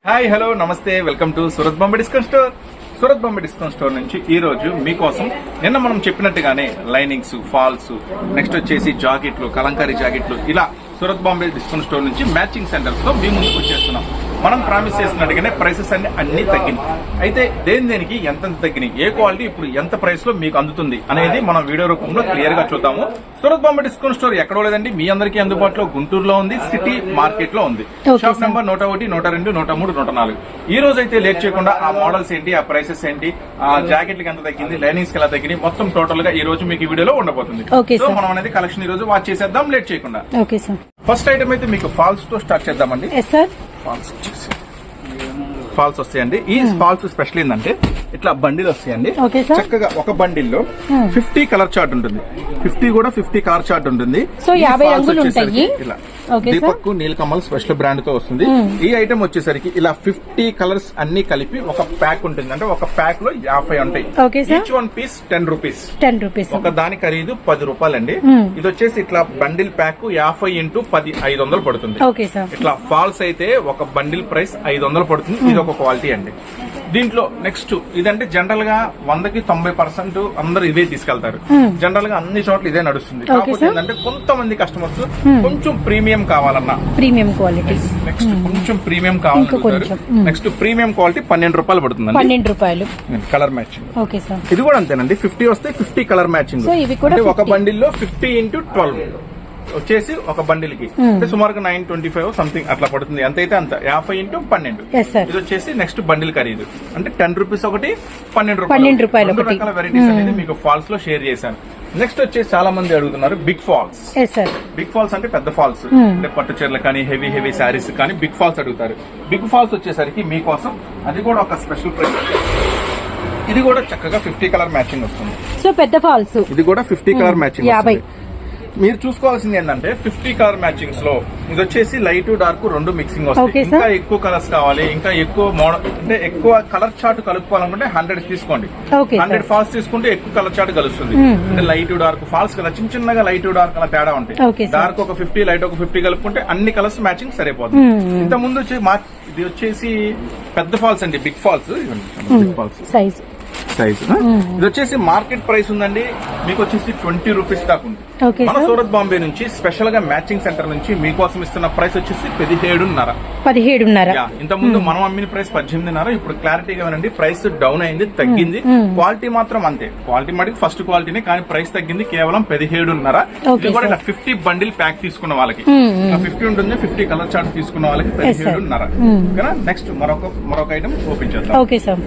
Hi hello నమస్తే welcome to Surat Bombay discount store. Surat Bombay discount store నుంచి ఈ రోజు మీకోసం నిన్న మనం చెప్పినట్టుగానే లైనింగ్స్, ఫాల్స్, నెక్స్ట్ వచ్చేసి జాకెట్లు, కలంకారీ జాకెట్లు, ఇలా సూరత్ బాంబే డిస్కౌంట్ స్టోర్ నుంచి మ్యాచింగ్ సెంటర్స్ తో మీ ముందుకు వచ్చేస్తున్నాం. మనం ప్రామిస్ చేసినట్టుగానే ప్రైసెస్ అన్ని తగ్గినాయి. అయితే దేనికి ఎంత తగ్గినాయి, ఏ క్వాలిటీ ఇప్పుడు ఎంత ప్రైస్ లో మీకు అందుతుంది అనేది మనం వీడియో రూపంలో క్లియర్ గా చూద్దాము. సూరత్ బాంబే డిస్కౌంట్ స్టోర్ ఎక్కడో లేదండి, మీ అందరికీ అందుబాటులో గుంటూరులో ఉంది, సిటీ మార్కెట్ లో ఉంది. Shop number 101, 102, 103, 104. ఈ రోజు అయితే లేట్ చేయకుండా ఆ మోడల్స్ ఏంటి, ఆ ప్రైసెస్ ఏంటి, ఆ జాకెట్లకి ఎంత తగ్గింది, లైనింగ్స్ కి ఎలా తగ్గింది, మొత్తం టోటల్ గా ఈ రోజు మీకు వీడియోలో ఉండబోతుంది. సో మనం అనేది కలెక్షన్ ఈ రోజు వాచ్ చేసేద్దాం లేట్ చేయకుండా. ఫస్ట్ ఐటమ్ అయితే మీకు ఫాల్స్ తో స్టార్ట్ చేద్దామండి. ఫాల్స్ వస్తాయండి. ఈ ఫాల్స్ స్పెషల్ ఏంటంటే ఇట్లా బండిల్ వస్తాయండి. చక్కగా ఒక బండిల్లో 50 కలర్ చార్ట్ ఉంటుంది. 50 కలర్ చార్ట్ ఉంటుంది. ఇలా దీపక్ నీలకమల్ స్పెషల్ బ్రాండ్ తో వస్తుంది. ఈ ఐటమ్ వచ్చేసరికి ఇలా 50 కలర్స్ అన్ని కలిపి ఒక ప్యాక్ ఉంటుంది. అంటే ఒక ప్యాక్ లో 50 ఉంటాయి. Each one piece 10 rupees. ఒక దాని ఖరీదు 10 రూపాయలండి. ఇది వచ్చేసి ఇట్లా బండిల్ ప్యాక్ 50 × 10 500 పడుతుంది. ఇట్లా ఫాల్స్ అయితే ఒక బండిల్ ప్రైస్ 500 పడుతుంది. ఇది ఒక క్వాలిటీ అండి. దీంట్లో నెక్స్ట్ ఇదంటే జనరల్ గా 100కి 90% అందరూ ఇదే తీసుకెళ్తారు. జనరల్ గా అన్ని చోట్ల ఇదే నడుస్తుంది. కాకపోతే ఏంటంటే కొంతమంది కస్టమర్స్ కొంచెం ప్రీమియం కావాలన్నా, ప్రీమియం క్వాలిటీ, నెక్స్ట్ కొంచెం ప్రీమియం కావాలన్నారు. నెక్స్ట్ ప్రీమియం క్వాలిటీ 12 రూపాయలు పడుతుంది. 12 రూపాయలు కలర్ మ్యాచింగ్. ఇది కూడా అంతేనండి. 50 వస్తే 50 కలర్ మ్యాచింగ్. ఒక బండిల్లో 50 × 12 వచ్చేసి ఒక బండిల్ కి అంటే సుమారుగా 925 సంథింగ్ అట్లా పడుతుంది. ఎంతైతే అంత 50 × 12. ఇది వచ్చేసి నెక్స్ట్ బండిల్ ఖరీదు అంటే 10 రూపీస్ ఒకటి, 12 రూపాయలు. రెండు రకాల వెరైటీస్ అనేది మీకు ఫాల్స్ లో షేర్ చేశాను. నెక్స్ట్ వచ్చేసి చాలా మంది అడుగుతున్నారు బిగ్ ఫాల్స్. బిగ్ ఫాల్స్ అంటే పెద్ద ఫాల్స్, అంటే పట్టు చీరలు కానీ హెవీ శారీస్ కానీ బిగ్ ఫాల్స్ అడుగుతారు. బిగ్ ఫాల్స్ వచ్చేసరికి మీకోసం అది కూడా ఒక స్పెషల్ ప్రైస్. ఇది కూడా చక్కగా 50 కలర్ మ్యాచింగ్ వస్తుంది. సో పెద్ద ఫాల్స్ ఇది కూడా 50 కలర్ మ్యాచింగ్. మీరు చూసుకోవాల్సింది ఏంటంటే 50 కలర్ మ్యాచింగ్స్ లో ఇది వచ్చేసి లైట్ డార్క్ రెండు మిక్సింగ్ వస్తాయి. ఇంకా ఎక్కువ కలర్స్ కావాలి, ఇంకా ఎక్కువ మోడల్ అంటే ఎక్కువ కలర్ చార్ట్ కలుపుకోవాలనుకుంటే 100 తీసుకోండి. 100 ఫాల్స్ తీసుకుంటే ఎక్కువ కలర్ చార్ట్ కలుస్తుంది. అంటే లైట్ డార్క్ ఫాల్స్ కదా చిన్నగా లైట్ డార్క్ అలా తేడా ఉంటాయి. డార్క్ ఒక 50, లైట్ ఒక 50 కలుపుకుంటే అన్ని కలర్స్ మ్యాచింగ్ సరిపోతుంది. ఇంత ముందు వచ్చి ఇది వచ్చేసి పెద్ద ఫాల్స్ అండి, big falls. Big falls size ఇది వచ్చేసి మార్కెట్ ప్రైస్ ఉందండి మీకు వచ్చేసి 20 రూపీస్ దాకా ఉంది. మన సూరత్ బాంబే నుంచి స్పెషల్ గా మ్యాచింగ్ సెంటర్ నుంచి మీకోసం ఇస్తున్న ప్రైస్ వచ్చేసి 17.5. ఇంత ముందు మనం అమ్మిన ప్రైస్ 18.5. ఇప్పుడు క్లారిటీగా వినండి, ప్రైస్ డౌన్ అయింది, తగ్గింది. క్వాలిటీ మాత్రం అంతే, క్వాలిటీ మటుకు ఫస్ట్ క్వాలిటీనే, కానీ ప్రైస్ తగ్గింది కేవలం 17.5. ఇది కూడా 50 బండిల్ ప్యాక్ తీసుకున్న వాళ్ళకి 50 ఉంటుంది. 50 కలర్ చార్ట్ తీసుకున్న వాళ్ళకి 17.5. నెక్స్ట్ మరొక ఐటమ్ ఓపెన్ చేద్దాం.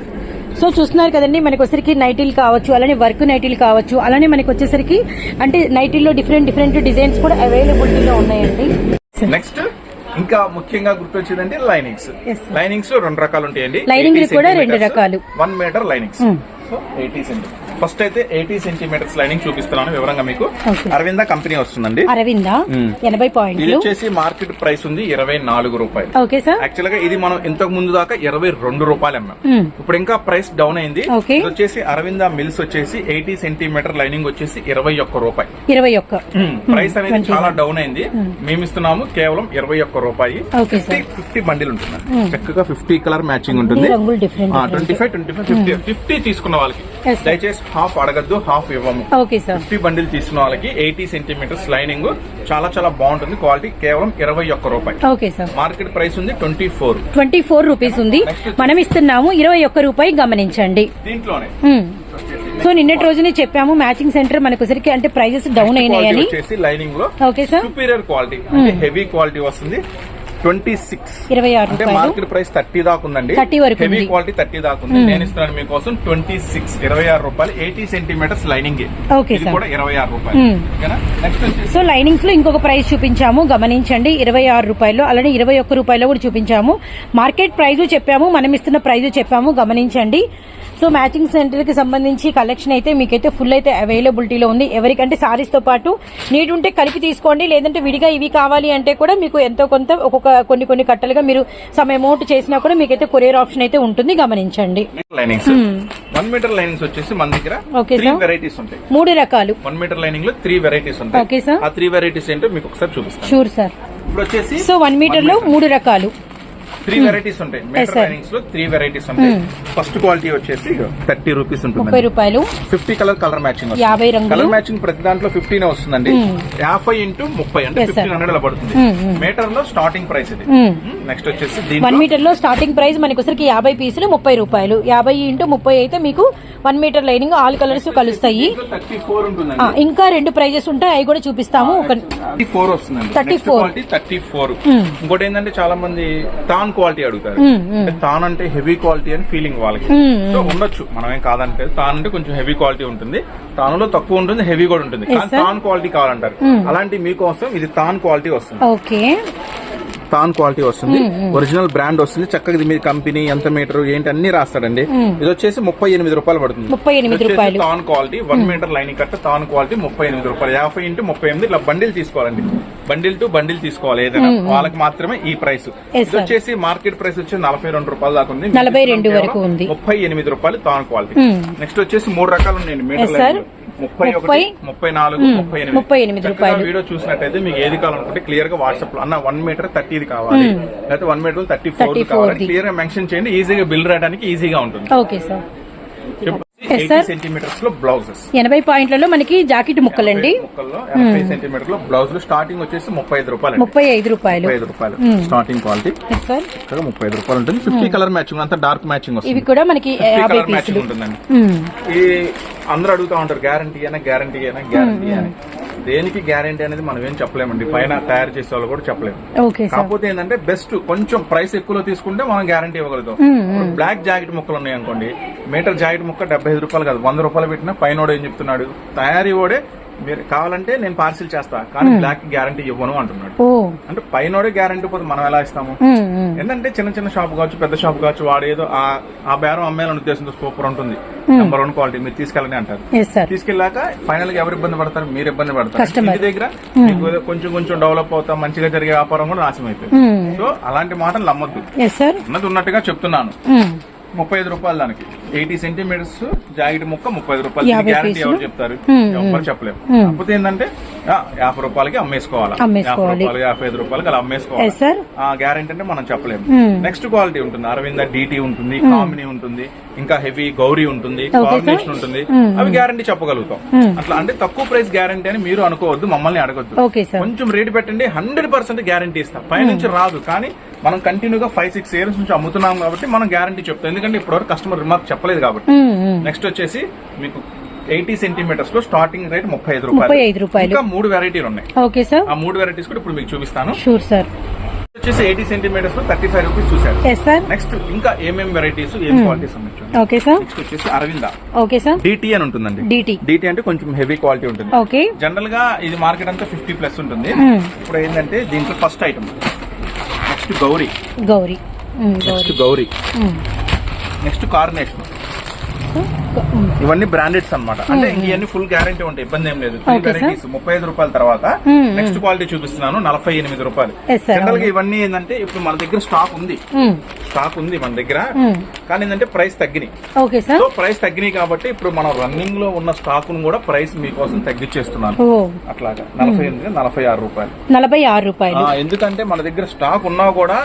సో చూస్తున్నారు కదండి, మనకి వచ్చేసరికి నైటీలు కావచ్చు, అలానే వర్క్ నైటీలు కావచ్చు, అలానే మనకి వచ్చేసరికి అంటే నైటీల్లో డిఫరెంట్ డిజైన్స్ కూడా అవైలబిలిటీలో ఉన్నాయండి. నెక్స్ట్ ఇంకా ముఖ్యంగా గుర్తొచ్చేదండి లైనింగ్స్. లైనింగ్స్ లో 2 రకాలు ఉంటాయండి. లైనింగ్స్ కూడా 2 రకాలు. 1 metre linings. So 80 centimetre. First అయితే 80 సెంటీమీటర్స్ లైనింగ్ చూపిస్తున్నాను వివరంగా మీకు. అరవింద కంపెనీ వస్తుందండి. అరవింద 80 పాయింట్లు. ఇది వచ్చేసి మార్కెట్ ప్రైస్ ఉంది 24 రూపాయలు. యాక్చువల్ గా ఇది మనం ఇంతకు ముందు దాకా 22 రూపాయలు అమ్మాం. ఇప్పుడు ఇంకా ప్రైస్ డౌన్ అయింది. ఇది వచ్చేసి అరవింద మిల్స్ వచ్చేసి 80 సెంటీమీటర్ లైనింగ్ వచ్చేసి 21 రూపాయలు. ప్రైస్ అనేది చాలా డౌన్ అయింది. మేము ఇస్తున్నాము కేవలం 21 రూపాయి. 50 బండిల్ ఉంటుంది. చక్కగా 50 కలర్ మ్యాచింగ్ ఉంటుంది. 25 50 తీసుకున్న వాళ్ళకి దయచేసి హాఫ్ అడగద్దు, హాఫ్ ఇవ్వము. 50 బండిల్ తీసుకున్న వాళ్ళకి 80 సెంటీమీటర్స్ లైనింగ్ చాలా చాలా బాగుంటుంది. క్వాలిటీ కేవలం 21 రూపాయలు. మార్కెట్ ప్రైస్ ఉంది 24 రూపీస్ ఉంది. మనం ఇస్తున్నాము 21 రూపాయి. గమనించండి. దీంట్లోనే సో నిన్నటి రోజునే చెప్పాము మ్యాచింగ్ సెంటర్ మనకు సరికి అంటే ప్రైజెస్ డౌన్ అయినాయని. లైనింగ్ లో సుపీరియర్ క్వాలిటీ అంటే హెవీ క్వాలిటీ వస్తుంది. 26 అంటే మార్కెట్ ప్రైస్ 30 దాకా ఉందండి. హెవీ క్వాలిటీ 30 దాకా ఉంది. నేను ఇస్తున్నాను మీకోసం 26 26 రూపాయలు. 80 సెంటీమీటర్స్ లైనింగ్. ఇది కూడా 26 రూపాయలు. సో లైనింగ్స్ లో ఇంకొక ప్రైస్ చూపించాము, గమనించండి. 26 రూపాయలు, అలానే 21 రూపాయలు కూడా చూపించాము. మార్కెట్ ప్రైస్ చెప్పాము, మనం ఇస్తున్న ప్రైస్ చెప్పాము, గమనించండి. సో మ్యాచింగ్ సెంటర్ కి సంబంధించి కలెక్షన్ అయితే మీకైతే ఫుల్ అయితే అవైలబిలిటీలో ఉంది. ఎవరికంటే సారీస్ తో పాటు నీట్ ఉంటే కలిపి తీసుకోండి, లేదంటే విడిగా ఇవి కావాలి అంటే కూడా మీకు ఎంతో కొంత ఒక్కొక్క కొన్ని కట్టలుగా మీరు సమ్ అమౌంట్ చేసినా కూడా మీకైతే కొరియర్ ఆప్షన్ అయితే ఉంటుంది. గమనించండి. 1 మీటర్ లైనింగ్స్ వచ్చేసి మన దగ్గర 3 వెరైటీస్ ఉంటాయి. 3 రకాలు. 1 మీటర్ లైనింగ్ లో 3 వెరైటీస్ ఉంటాయి. ఆ 3 వెరైటీస్ ఏంటో మీకు ఒకసారి చూపిస్తాను. Sure sir. ఇప్పుడు వచ్చేసి సో 1 మీటర్ లో 3 రకాలు. 3 వెరైటీస్ ఉంటాయి. మీటర్ లైనింగ్స్ లో 3 వెరైటీస్ ఉంటాయి. ఫస్ట్ క్వాలిటీ వచ్చేసి 30 రూపీస్ ఉంటుంది. 30 రూపాయలు. 50 కలర్ మ్యాచింగ్ 50 రంగులు. కలర్ మ్యాచింగ్ ప్రతి దాంట్లో 15 వస్తుందండి. 50 ఇంటూ 30 అంటే 1500 అలా పడుతుంది. మీటర్ లో స్టార్టింగ్ ప్రైస్ ఇది. నెక్స్ట్ వచ్చేసి 1 మీటర్ లో స్టార్టింగ్ ప్రైస్ మనకి వచ్చరికి 50 పీసులు 30 రూపాయలు. 50 ఇంటూ 30 అయితే మీకు 1 మీటర్ లైనింగ్ ఆల్ కలర్స్ కలుస్తాయి. 34 ఉంటుందండి. ఇంకా 2 ప్రైజెస్ ఉంటాయి, అవి కూడా చూపిస్తాము. 34 వస్తుందండి. 34. ఇంకోటి ఏంటంటే చాలా మంది తాన్ క్వాలిటీ అడుగుతారు. తాన్ అంటే హెవీ క్వాలిటీ అని ఫీలింగ్ వాళ్ళకి. సో ఉండొచ్చు, మనమేం కాదంటే. తాన్ అంటే కొంచెం హెవీ క్వాలిటీ ఉంటుంది, తానులో తక్కువ ఉంటుంది, హెవీ కూడా ఉంటుంది. కానీ తాన్ క్వాలిటీ కావాలంటారు. అలాంటి మీకోసం ఇది తాన్ క్వాలిటీ వస్తుంది. ఓకే, తాన్ క్వాలిటీ వస్తుంది. ఒరిజినల్ బ్రాండ్ వస్తుంది. చక్కగా ఇది మీ కంపెనీ ఎంత మీటర్ ఏంటి అన్ని రాస్తాడండి. ఇది వచ్చేసి 38 రూపాయలు పడుతుంది. 38 రూపాయలు తాన్ క్వాలిటీ 1 మీటర్ లైనింగ్ కట్ట తాన్ క్వాలిటీ 38 రూపాయలు. 50 ఇంటూ 38 ఇట్లా బండిల్ తీసుకోవాలండి. బండిల్ టు బండిల్ తీసుకోవాలి ఏదైనా, వాళ్ళకి మాత్రమే ఈ ప్రైస్. ఇది వచ్చేసి మార్కెట్ ప్రైస్ వచ్చి 42 రూపాయలు దాకా ఉంది. 42 వరకు ఉంది. 38 రూపాయలు తాన్ క్వాలిటీ. నెక్స్ట్ వచ్చేసి 3 రకాలు ఉన్నాయండి మీటర్ లైనింగ్. 31, 34, 38 రూపాయలు. వీడియో చూసినట్టయితే మీకు ఏది కావాలనుకుంటే క్లియర్ గా వాట్సాప్ లో అన్న 1 మీటర్ 30 కావాలి, లేకపోతే 1 మీటర్ 34 కావాలి క్లియర్ గా మెన్షన్ చేయండి. ఈజీగా బిల్ రాయడానికి ఈజీగా ఉంటుంది. Okay sir. 80 సెంటీమీటర్స్ లో బ్లౌజెస్ 80 పాయింట్లలో మనకి జాకెట్ ముక్కలండి. 80 సెంటీమీటర్ లో బ్లౌజులు స్టార్టింగ్ వచ్చేసి 35 రూపాయలు. 35 రూపాయలు స్టార్టింగ్ క్వాలిటీ. 35 రూపాయలు ఉంటుంది. 50 కలర్ మ్యాచింగ్ అంతా డార్క్ మ్యాచింగ్ వస్తుంది. ఇవి కూడా మనకి 50 మ్యాచింగ్ ఉంటుందండి. ఈ అందరూ అడుగుతా ఉంటారు గ్యారంటీ అని. దేనికి గ్యారంటీ అనేది మనం ఏం చెప్పలేమండి, పైన తయారు చేసే వాళ్ళు కూడా చెప్పలేము. కాకపోతే ఏంటంటే బెస్ట్ కొంచెం ప్రైస్ ఎక్కువలో తీసుకుంటే మనం గ్యారంటీ ఇవ్వగలుగుతాం. బ్లాక్ జాకెట్ ముక్కలు ఉన్నాయి అనుకోండి, మీటర్ జాకెట్ ముక్క 75 రూపాయలు కాదు 100 రూపాయలు పెట్టినా పైన ఏం చెప్తున్నాడు, తయారీ ఓడే మీరు కావాలంటే నేను పార్సిల్ చేస్తా కానీ బ్లాక్ గ్యారంటీ ఇవ్వను అంటున్నాడు. అంటే పైనోడే గ్యారంటీ పోతే మనం ఎలా ఇస్తాము? ఏంటంటే చిన్న షాప్ కావచ్చు, పెద్ద షాప్ కావచ్చు, వాడు ఏదో ఆ బేరం అమ్మేయాలని ఉద్దేశంతో సూపర్ ఉంటుంది, నెంబర్ 1 క్వాలిటీ, మీరు తీసుకెళ్ళని అంటారు. తీసుకెళ్ళాక ఫైనల్ గా ఎవరు ఇబ్బంది పడతారు? మీరు ఇబ్బంది పడతారు. ఇంటి దగ్గర మీకు కొంచెం డెవలప్ అవుతాం, మంచిగా జరిగే వ్యాపారం కూడా నాశనం అయిపోయింది. సో అలాంటి మాటలు నమ్మొద్దు, ఉన్నది ఉన్నట్టుగా చెప్తున్నాను. 35 రూపాయలు దానికి 80 సెంటీమీటర్స్ జాకెట్ ముక్క 30 రూపాయలు. గ్యారంటీ ఎవరు చెప్తారు? ఎవరు చెప్పలేము. కాకపోతే ఏంటంటే 50 రూపాయలకి అమ్మేసుకోవాలి, 50 రూపాయలు 55 రూపాయలకి అలా అమ్మేసుకోవాలి. ఆ గ్యారంటీ అంటే మనం చెప్పలేము. నెక్స్ట్ క్వాలిటీ ఉంటుంది, అరవింద డిటి ఉంటుంది, కామినీ ఉంటుంది, ఇంకా హెవీ గౌరీ ఉంటుంది, కాంబినేషన్ ఉంటుంది. అవి గ్యారంటీ చెప్పగలుగుతాం. అట్లా అంటే తక్కువ ప్రైస్ గ్యారంటీ అని మీరు అనుకోవద్దు, మమ్మల్ని అడగొద్దు. కొంచెం రేట్ పెట్టండి, 100% గ్యారంటీ ఇస్తాం. పైనుంచి రాదు, కానీ మనం కంటిన్యూగా 5-6 ఇయర్స్ నుంచి అమ్ముతున్నాం కాబట్టి మనం గ్యారంటీ చెప్తాం. ఎందుకంటే ఇప్పటివరకు కస్టమర్ రిమార్క్ చెప్పలేదు కాబట్టి. నెక్స్ట్ వచ్చేసి మీకు 80 సెంటీమీటర్స్ లో స్టార్టింగ్ రేట్ 35 రూపాయలు. ఇంకా 3 వెరైటీలు ఉన్నాయి. ఓకే సార్, ఆ 3 వెరైటీస్ కూడా ఇప్పుడు మీకు చూపిస్తాను. Sure sir. వచ్చేసి 80 సెంటీమీటర్స్ లో 35 రూపీస్ చూసారు. నెక్స్ట్ ఇంకా ఏమేమి వెరైటీస్, ఏం క్వాలిటీస్ ఉన్నాయి. Okay sir. నెక్స్ట్ వచ్చేసి అరవింద. Okay sir. డిటి అని ఉంటుందండి. డిటి అంటే కొంచెం హెవీ క్వాలిటీ ఉంటుంది. ఓకే. జనరల్ గా ఇది మార్కెట్ అంతా 50+ ఉంటుంది. ఇప్పుడు ఏంటంటే దీంట్లో first item next Gauri. Next carnation. ఇవన్నీ బ్రాండెడ్స్ అన్నమాట. అంటే ఇవన్నీ ఫుల్ గ్యారంటీ ఉంటాయి, ఇబ్బంది ఏం లేదు. 3 వెరైటీస్ 35 రూపాయల తర్వాత నెక్స్ట్ క్వాలిటీ చూపిస్తున్నాను 48 రూపాయలు. జనరల్ గా ఇవన్నీ ఏంటంటే ఇప్పుడు మన దగ్గర స్టాక్ ఉంది మన దగ్గర, కానీ ఏంటంటే ప్రైస్ తగ్గినాయి. సో ప్రైస్ తగ్గినాయి కాబట్టి ఇప్పుడు మనం రన్నింగ్ లో ఉన్న స్టాక్ ను కూడా ప్రైస్ మీకోసం తగ్గించేస్తున్నాను. అట్లాగా 46 రూపాయలు. ఎందుకంటే మన దగ్గర స్టాక్ ఉన్నా కూడా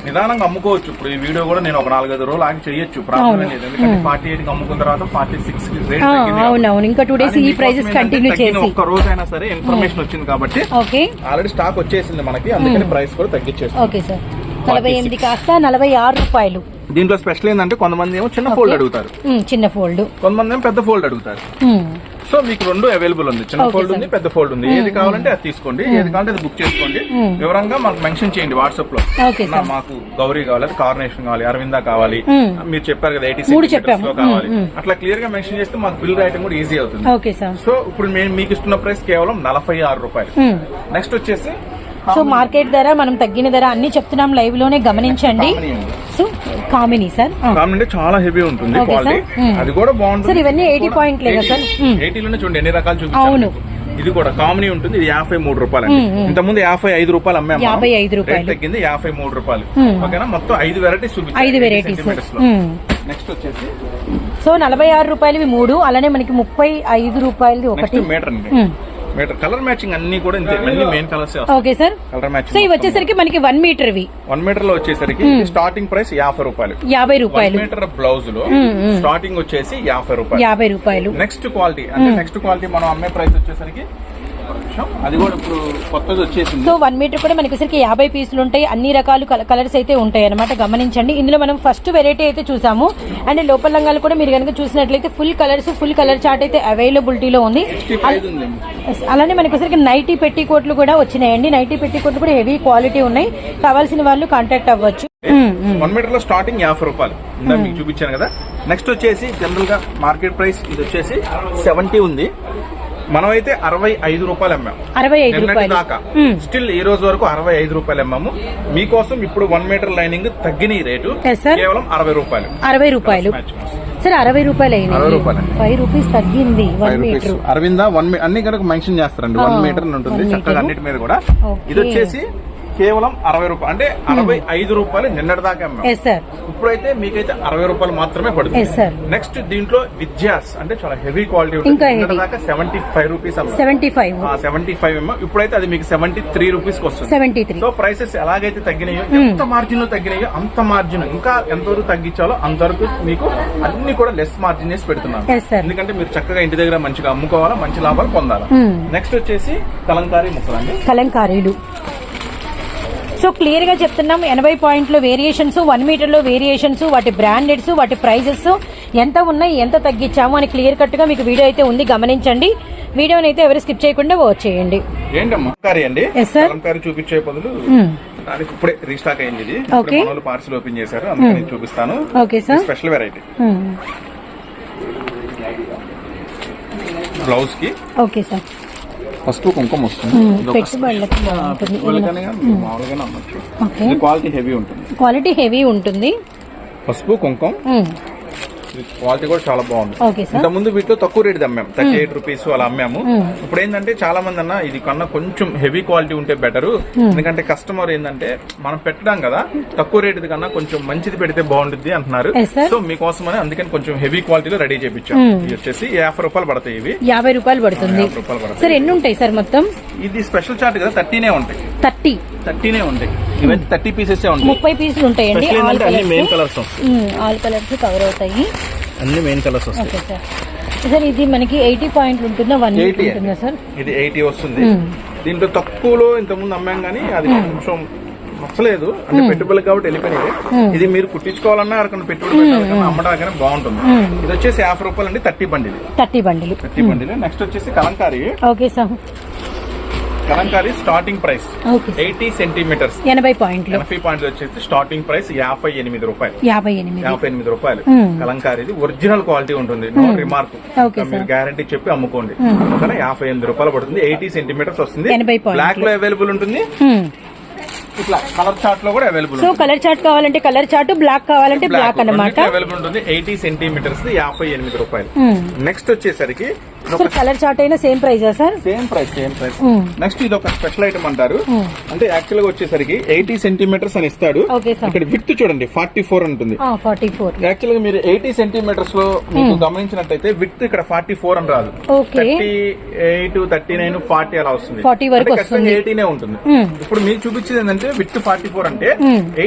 నిదానంగా అమ్ముకోవచ్చు. ఇప్పుడు ఈ వీడియో కూడా నేను ఒక 4-5 రోజులు ఆగి చేయొచ్చు, ప్రాబ్లం లేదు. ఎందుకంటే 48 అమ్ముకున్న తర్వాత 46 రేట్ ఇంకా 2 డేస్ ఈ ప్రైసెస్ కంటిన్యూ చేసి ఒక్క రోజైనా సరే ఇన్ఫర్మేషన్ వచ్చింది కాబట్టి ఆల్రెడీ స్టాక్ వచ్చేసింది మనకి, అందుకని ప్రైస్ కూడా తగ్గించేస్తాం. Okay sir. 48 కాస్త 46 రూపాయలు. దీంట్లో స్పెషల్ ఏంటంటే కొంతమంది ఏమో చిన్న ఫోల్డ్ అడుగుతారు, చిన్న ఫోల్డ్, కొంతమంది ఏమో పెద్ద ఫోల్డ్ అడుగుతారు. సో మీకు 2 అవైలబుల్ ఉంది, చిన్న ఫోల్డ్ ఉంది, పెద్ద ఫోల్డ్ ఉంది. ఏది కావాలంటే అది తీసుకోండి, ఏది కావాలంటే అది బుక్ చేసుకోండి. వివరంగా మాకు మెన్షన్ చేయండి వాట్సాప్ లో, మాకు గౌరీ కావాలి, కార్నేషన్ కావాలి, అరవింద కావాలి, మీరు చెప్పారు కదా 80 సెంటీమీటర్స్ లో కావాలి, అట్లా క్లియర్ గా మెన్షన్ చేస్తే మాకు బిల్ రాయటం కూడా ఈజీ అవుతుంది. సో ఇప్పుడు మీకు ఇస్తున్న ప్రైస్ కేవలం 46 రూపాయలు. నెక్స్ట్ వచ్చేసి సో మార్కెట్ ధర మనం తగ్గిన ధర అన్ని చెప్తున్నాం, లైవ్ లోనే గమనించండి. సో కామినీ సార్, కామినీ చాలా హెవీ ఉంటుంది క్వాలిటీ, అది కూడా బాగుంటుంది సార్. ఇవన్నీ 80 పాయింట్ లేదా సార్? 80 లోనే చూడండి ఎన్ని రకాలు చూపించాను. ఇది కూడా కామినీ ఉంటుంది, ఇది 53 రూపాయలు అండి. ఇంతకుముందు 55 రూపాయలు అమ్మాము, 55 రూపాయలు తగ్గింది 53 రూపాయలు. ఓకేనా, మొత్తం 5 వెరైటీస్ చూపించాను. 5 వెరైటీస్. నెక్స్ట్ వచ్చేసి సో 46 రూపాయలు 3, అలానే మనకి 35 రూపాయలది ఒకటి మీటర్. మీటర్. కలర్ మ్యాచింగ్ అన్ని కూడా ఇంతే, అన్ని main colours. Okay sir. Colour so matching ఇవి వచ్చేసరికి మనకి 1 మీటర్ 1 మీటర్ లో వచ్చేసరికి స్టార్టింగ్ ప్రైస్ 50 రూపాయలు. 50 రూపాయలు. 1 మీటర్ బ్లౌజ్ లో స్టార్టింగ్ వచ్చేసి 50 రూపాయలు. 50 రూపాయలు. నెక్స్ట్ క్వాలిటీ అంటే నెక్స్ట్ క్వాలిటీ మనం అమ్మే ప్రైస్ వచ్చేసరికి అది కూడా ఇప్పుడు కొత్తది వచ్చేసింది. సో 1 మీటర్ కూడా మనకి వచ్చరికి 50 పీసులు ఉంటాయి. అన్ని రకాలు కలర్స్ అయితే ఉంటాయి అనమాట, గమనించండి. ఇందులో మనం ఫస్ట్ వెరైటీ అయితే చూసాము. అండ్ లోపల రంగాలు కూడా మీరు కనుక చూసినట్లయితే full colours, full colour chart అయితే అవైలబిలిటీలో ఉంది. అలానే మనకి వచ్చరికి నైటీ పెట్టి కోట్లు కూడా వచ్చినాయండి. నైటీ పెట్టి కోట్లు కూడా హెవీ క్వాలిటీ ఉన్నాయి. కావాల్సిన వాళ్ళు కాంటాక్ట్ అవ్వచ్చు. 1 మీటర్ లో స్టార్టింగ్ 50 రూపాయలు మీకు చూపించాను కదా. నెక్స్ట్ వచ్చేసి జనరల్ గా మార్కెట్ ప్రైస్ ఇది వచ్చేసి 70 ఉంది. మనమైతే 65 రూపాయలు అమ్మాము. 65 రూపాయలు దాకా స్టిల్ ఈ రోజు వరకు 65 రూపాయలు అమ్మాము. మీకోసం ఇప్పుడు 1 మీటర్ లైనింగ్ తగ్గిన రేటు కేవలం 60 రూపాయలు. 60 రూపాయలు సార్. 60 రూపాయలు అయింది. 5 రూపీస్ తగ్గింది. 1 మీటర్ అరవిందా 1 అన్ని కనుక మెన్షన్ చేస్తారండి. 1 మీటర్ ఉంటుంది చక్కగా అన్నిటి మీద కూడా. ఇది వచ్చేసి కేవలం 60 రూపాయలు అంటే 65 రూపాయలు నిన్నటి దాకా అమ్మాము. ఇప్పుడైతే మీకైతే 60 రూపాయలు మాత్రమే పడుతుంది. నెక్స్ట్ దీంట్లో విద్యాస్ అంటే చాలా హెవీ క్వాలిటీ ఉంటుంది. దాకా 75 రూపీస్ 75 ఏమో. ఇప్పుడైతే అది మీకు 73 రూపీస్ వస్తుంది. సో ప్రైసెస్ ఎలాగైతే తగ్గినాయో, ఎంత మార్జిన్ లో తగ్గినాయో అంత మార్జిన్ ఇంకా ఎంతవరకు తగ్గించాలో అంతవరకు మీకు అన్ని కూడా లెస్ మార్జిన్ చేసి పెడుతున్నాను. ఎందుకంటే మీరు చక్కగా ఇంటి దగ్గర మంచిగా అమ్ముకోవాలా, మంచి లాభాలు పొందాలి. నెక్స్ట్ వచ్చేసి కలంకారీ ముక్కలు అండి. కలంకారీలు సో క్లియర్ గా చెప్తున్నాం. 80 పాయింట్లు వేరియేషన్స్, 1 మీటర్ లో వేరియేషన్స్, వాటి బ్రాండెడ్స్, వాటి ప్రైజెస్ ఎంత ఉన్నాయి, ఎంత తగ్గించాము అని క్లియర్ కట్ గా మీకు వీడియో అయితే ఉంది, గమనించండి. వీడియోని అయితే ఎవరు స్కిప్ చేయకుండా వాచ్ చేయండి. ఏంటమ్మా అండి, కలంకారీ చూపించే బదులు దానికి ఇప్పుడే రీస్టాక్ అయింది. ఇది పార్సల్ ఓపెన్ చేశారు, అందుకని నేను చూపిస్తాను. స్పెషల్ వెరైటీ బ్లౌజ్ కి. Okay sir. పసుపు కుంకుమ వస్తుంది. క్వాలిటీ హెవీ ఉంటుంది. క్వాలిటీ హెవీ ఉంటుంది. పసుపు కుంకుమ క్వాలిటీ కూడా చాలా బాగుంది. ఇంత ముందు వీటిలో తక్కువ రేట్ అమ్మాము, 38 రూపీస్ అలా అమ్మాము. ఇప్పుడు ఏంటంటే చాలా మంది అన్న ఇది కన్నా కొంచెం హెవీ క్వాలిటీ ఉంటే బెటర్. ఎందుకంటే కస్టమర్ ఏంటంటే మనం పెట్టడం కదా, తక్కువ రేట్ కన్నా కొంచెం మంచిది పెడితే బాగుంటుంది అంటున్నారు. సో మీకోసమని అందుకని కొంచెం హెవీ క్వాలిటీలో రెడీ చేయించాం. ఇది వచ్చేసి 50 రూపాయలు పడతాయి. ఇవి 50 రూపాయలు పడుతుంది. సార్ ఎన్ని ఉంటాయి సార్ మొత్తం? ఇది స్పెషల్ చార్ట్ కదా, 30 ఉంటాయి. 30 ఉంటాయి. ఇవన్నీ 30 పీసెస్ ఉంటాయి. 30 పీసులు ఉంటాయండి. అన్ని main colours all colours cover అవుతాయి. అన్ని మెయిన్ కలర్స్ వస్తాయి. సార్ ఇది మనకి 80 పాయింట్లు ఉంటుందా, 180 ఉంటుందా సార్? ఇది 80 వస్తుంది. దీంట్లో తక్కువలో ఇంతకుముందు అమ్మాం కానీ అది కొంచెం నచ్చలేదు అంటే పెట్టుబడులు కాబట్టి వెళ్ళిపోయినాయి. ఇది మీరు కుట్టించుకోవాలన్నా అక్కడ పెట్టుబడి పెట్టాలన్నా అమ్మడాకనే బాగుంటుంది. ఇది వచ్చేసి 50 రూపాయలు అండి. 30 బండిలు. నెక్స్ట్ వచ్చేసి Kalamkari. Okay sir. Kalamkari starting price 80 centimetres, 80 పాయింట్లు వచ్చేసి స్టార్టింగ్ ప్రైస్ 58 రూపాయలు. 58 రూపాయలు. కలంకారీ ఒరిజినల్ క్వాలిటీ ఉంటుంది, నో రిమార్క్. మీరు గ్యారంటీ చెప్పి అమ్ముకోండి. 58 రూపాయలు పడుతుంది. 80 సెంటీమీటర్స్ వస్తుంది. బ్లాక్ లో అవైలబుల్ ఉంటుంది. ఇట్లా కలర్ చార్ట్ లో కూడా అవైలబుల్. సో కలర్ చార్ట్ కావాలంటే కలర్ చార్ట్, బ్లాక్ కావాలంటే బ్లాక్ అన్నమాట. అవైలబుల్ ఉంటుంది. 80 సెంటీమీటర్స్ 58 రూపాయలు. నెక్స్ట్ వచ్చేసరికి కలర్ చార్ట్ అయినా same price sir? Same price. Next ఇది ఒక స్పెషల్ ఐటమ్ అంటారు. అంటే యాక్చువల్ గా వచ్చేసరికి 80 సెంటీమీటర్స్ అని ఇస్తాడు. ఇక్కడ విడ్త్ చూడండి 44 ఉంటుంది. యాక్చువల్ గా మీరు 80 సెంటీమీటర్స్ లో మీకు గమనించినట్టయితే విడ్త్ ఇక్కడ 44 అని రాదు. 38, 39, 40 అలా వస్తుంది. 80 ఉంటుంది. ఇప్పుడు మీకు చూపించేది ఏంటంటే విడ్త్ 44 అంటే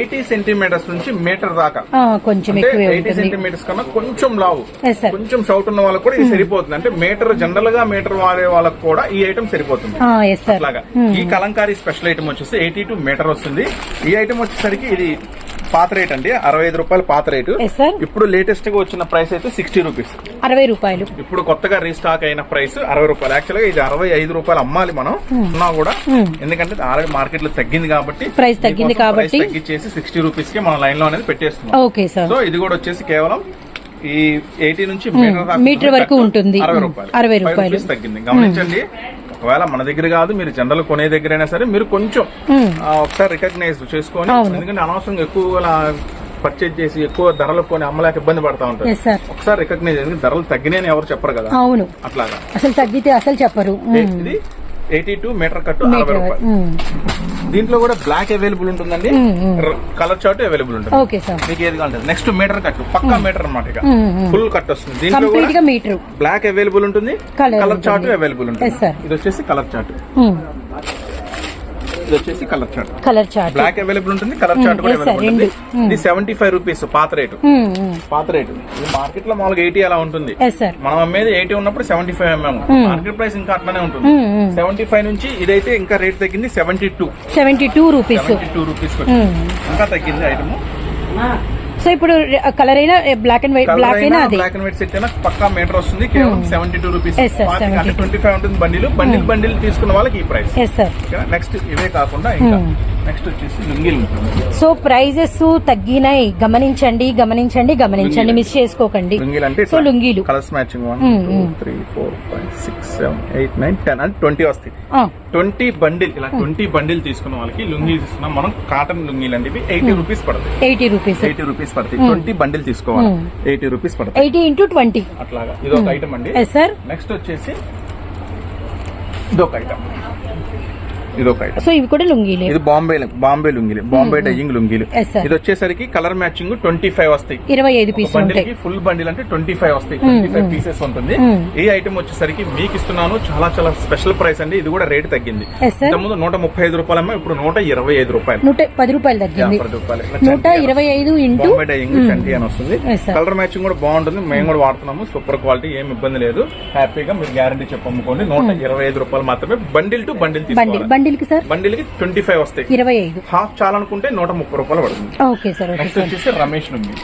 80 సెంటీమీటర్స్ నుంచి మీటర్ దాకా. కొంచెం 80 సెంటీమీటర్స్ కన్నా కొంచెం లావు, కొంచెం షౌట్ ఉన్న వాళ్ళకి కూడా ఇది సరిపోతుంది. అంటే మీటర్ జనరల్ గా మీటర్ వాడే వాళ్ళకి కూడా ఈ ఐటమ్ సరిపోతుంది. అట్లాగా ఈ కలంకారీ స్పెషల్ ఐటమ్ వచ్చేసి 82 మీటర్ వస్తుంది. ఈ ఐటమ్ వచ్చేసరికి ఇది పాత రేట్ అండి, 65 రూపాయలు పాత రేటు. ఇప్పుడు లేటెస్ట్ గా వచ్చిన ప్రైస్ అయితే 60 రూపీస్, 60 రూపాయలు. ఇప్పుడు కొత్తగా రీస్టాక్ అయిన ప్రైస్ 60 రూపాయలు. యాక్చువల్ గా ఇది 65 రూపాయలు అమ్మాలి మనం ఉన్నా కూడా, ఎందుకంటే ఆల్రెడీ మార్కెట్ లో తగ్గింది కాబట్టి, ప్రైస్ తగ్గింది కాబట్టి తగ్గించేసి 60 రూపీస్ కి మన లైన్ లో అనేది పెట్టేస్తున్నాం. సో ఇది కూడా వచ్చేసి కేవలం ఈ 80 నుంచి మీటర్ వరకు ఉంటుంది. 60 రూపాయలు తగ్గింది. గమనించండి. ఒకవేళ మన దగ్గర కాదు, మీరు జనరల్ కొనే దగ్గర అయినా సరే మీరు కొంచెం ఒకసారి రికగ్నైజ్ చేసుకొని, ఎందుకంటే అనవసరంగా ఎక్కువ పర్చేజ్ చేసి ఎక్కువ ధరలు కొని అమ్మలేక ఇబ్బంది పడతా ఉంటారు. ఒకసారి రికగ్నైజ్, ఎందుకంటే ధరలు తగ్గినాయని ఎవరు చెప్పరు కదా. అవును, అట్లాగా అసలు తగ్గితే అసలు చెప్పరు. ఇది 82 మీటర్ కట్టు 60 రూపాయలు. దీంట్లో కూడా బ్లాక్ అవైలబుల్ ఉంటుందండి, కలర్ చార్ట్ అవైలబుల్ ఉంటుంది. ఓకే సార్, మీకు ఏది కావాలి. నెక్స్ట్ మీటర్ కట్, పక్కా మీటర్ అన్నమాట, ఇక ఫుల్ కట్ వస్తుంది. దీంట్లో కంప్లీట్ గా మీటర్, బ్లాక్ అవైలబుల్ ఉంటుంది, కలర్ చార్ట్ అవైలబుల్ ఉంటుంది. Yes, sir. ఇది వచ్చేసి కలర్ చార్ట్, ఇది వచ్చేసి colour chart. Colour chart black available ఉంటుంది, కలర్ చార్ట్ కూడా అవైలబుల్ ఉంటుంది. ఇది 75 రూపీస్ పాత రేటు. పాత రేటు ఇది మార్కెట్ లో మామూలుగా 80 అలా ఉంటుంది. మనం అమ్మేది 80 ఉన్నప్పుడు 75 అమ్మాము. మార్కెట్ ప్రైస్ ఇంకా అట్లానే ఉంటుంది. 75 నుంచి ఇదైతే ఇంకా రేట్ తగ్గింది, 72 రూపీస్ ఇంకా తగ్గింది ఐటమ్. సో ఇప్పుడు కలర్ అయినా బ్లాక్ అండ్ వైట్, బ్లాక్ అయినా అది బ్లాక్ అండ్ వైట్ సెట్ అయినా పక్కా మీటర్ వస్తుంది, కేవలం 72 రూపీస్. Yes, sir, 25 ఉంటుంది బండిల్ తీసుకున్న వాళ్ళకి ఈ ప్రైస్. నెక్స్ట్ ఇవే కాకుండా ఇంకా నెక్స్ట్ వచ్చేసి లుంగీలు ఉంటుంది. సో ప్రైజెస్ తగ్గినాయి, గమనించండి, మిస్ చేసుకోకండి. లుంగీలు అంటే సో లుంగీలు కలర్స్ మ్యాచింగ్ 1 2 3 4 5 6 7 8 9 10 అంటే 20 వస్తాయి. 20 బండిల్, ఇలా 20 బండిల్ తీసుకున్న వాళ్ళకి లుంగీలు ఇస్తున్నాం మనం. కాటన్ లుంగీలు అంటే 80 రూపీస్ పడతాయి. 80 రూపీస్ పడతాయి. 20 బండిల్ తీసుకోవాలి, 80 రూపీస్ పడతాయి. 80 × 20 అట్లాగా. ఇది ఒక ఐటమ్ అండి. నెక్స్ట్ వచ్చేసి ఇదొక ఐటమ్. సో ఇవి కూడా లుంగీలు. ఇది బాంబే లుంగీలు, బాంబే డైయింగ్ లుంగీలు. ఇది వచ్చేసరికి కలర్ మ్యాచింగ్ 25 వస్తాయి. 25 పీసులు ఉంటాయి. ఫుల్ బండిల్ అంటే 25 వస్తాయి, 25 పీసెస్ ఉంటుంది. ఈ ఐటమ్ వచ్చేసరికి మీకు ఇస్తున్నాను చాలా చాలా స్పెషల్ ప్రైస్ అండి. ఇది కూడా రేట్ తగ్గింది. ఇంతకుముందు 135 రూపాయలమ్మా, ఇప్పుడు 125 రూపాయలు, 110 రూపాయలు తగ్గింది. 125 బాంబే డైయింగ్ చంటి అని వస్తుంది. కలర్ మ్యాచింగ్ కూడా బాగుంటుంది, మేము కూడా వాడుతున్నాము. సూపర్ క్వాలిటీ, ఏం ఇబ్బంది లేదు. హ్యాపీగా మీరు గ్యారంటీ చెప్పి అమ్ముకోండి. 125 రూపాయలు మాత్రమే. బండిల్ టు బండిల్ తీసుకోవాలి. బండిల్ కి 25 వస్తాయి. 25 హాఫ్ చాలనుకుంటే 130 రూపాయలు పడుతుంది. Okay sir. నెక్స్ట్ వచ్చేసి రమేష్ లుంగి.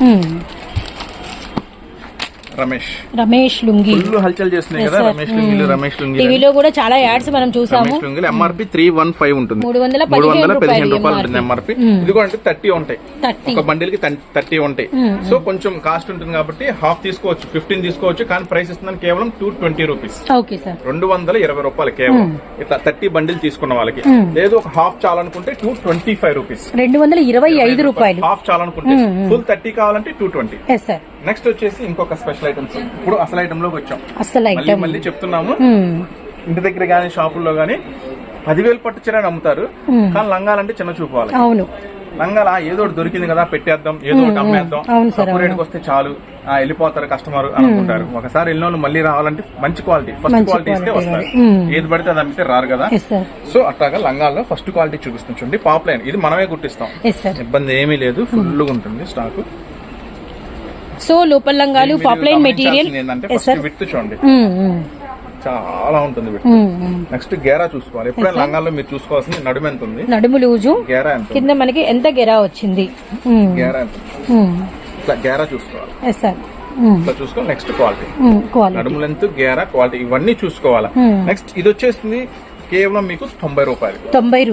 రమేష్ లుంగి ఫుల్ హల్చల్ చేస్తున్నాయి కదా. రమేష్ లుంగి టీవీలో కూడా చాలా యాడ్స్ మనం చూసాము. ఎంఆర్పి 315 ఉంటుంది, 315 రూపాయలు ఉంటుంది ఎంఆర్పి. ఇది కూడా అంటే 30 ఉంటాయి, ఒక బండిల్ కి 30 ఉంటాయి. సో కొంచెం కాస్ట్ ఉంటుంది కాబట్టి హాఫ్ తీసుకోవచ్చు, 15 తీసుకోవచ్చు. కానీ ప్రైస్ ఇస్తున్నాను కేవలం 220 రూపీస్, 220 రూపాయలు కేవలం. ఇట్లా 30 బండిల్ తీసుకున్న వాళ్ళకి. లేదు ఒక హాఫ్ చాలనుకుంటే 225 రూపీస్, 225 రూపాయలు హాఫ్ చాలనుకుంటే. ఫుల్ 30 కావాలంటే 220. నెక్స్ట్ వచ్చేసి ఇంకొక స్పెషల్ ఐటమ్స్. ఇప్పుడు అసలు ఐటమ్ లోకి వచ్చాం. మళ్ళీ చెప్తున్నాము, ఇంటి దగ్గర గానీ షాపుల్లో గానీ 10,000 పట్టు చీర అమ్ముతారు. కానీ లంగాలంటే చిన్న చూపాలి. అవును, లంగాల ఏదో ఒకటి దొరికింది కదా పెట్టేద్దాం, ఏదో ఒకటి అమ్మేద్దాం, తక్కువ రేటుకి వస్తే చాలు, వెళ్ళిపోతారు కస్టమర్ అనుకుంటారు. ఒకసారి వెళ్ళిన వాళ్ళు మళ్ళీ రావాలంటే మంచి క్వాలిటీ, ఫస్ట్ క్వాలిటీ ఇస్తే వస్తారు. ఏది పడితే అది అమ్మితే రారు కదా. సో అట్లాగా లంగాల్లో ఫస్ట్ క్వాలిటీ చూపిస్తాం. చూడండి, పాప్ లైన్, ఇది మనమే కుట్టిస్తాం, ఇబ్బంది ఏమీ లేదు. ఫుల్ గా ఉంటుంది స్టాక్. సో లోపల లంగాలు పాప్లైన్ మెటీరియల్ విత్ చూడండి, చాలా ఉంటుంది. నెక్స్ట్ గేరా చూసుకోవాలి. ఎప్పుడైనా లంగాల్లో మీరు చూసుకోవాల్సింది నడుము ఎంత ఉంది, నడుము లూజు, గేరా ఎంత, కింద మనకి ఎంత గేరా వచ్చింది, గేరా ఎంత, ఇట్లా గేరా చూసుకోవాలి. ఇట్లా చూసుకోవాలి. నెక్స్ట్ క్వాలిటీ, నడుము లెంత్, గేరా, క్వాలిటీ, ఇవన్నీ చూసుకోవాలి. నెక్స్ట్ ఇది వచ్చేసింది కేవలం మీకు 90 రూపాయలు,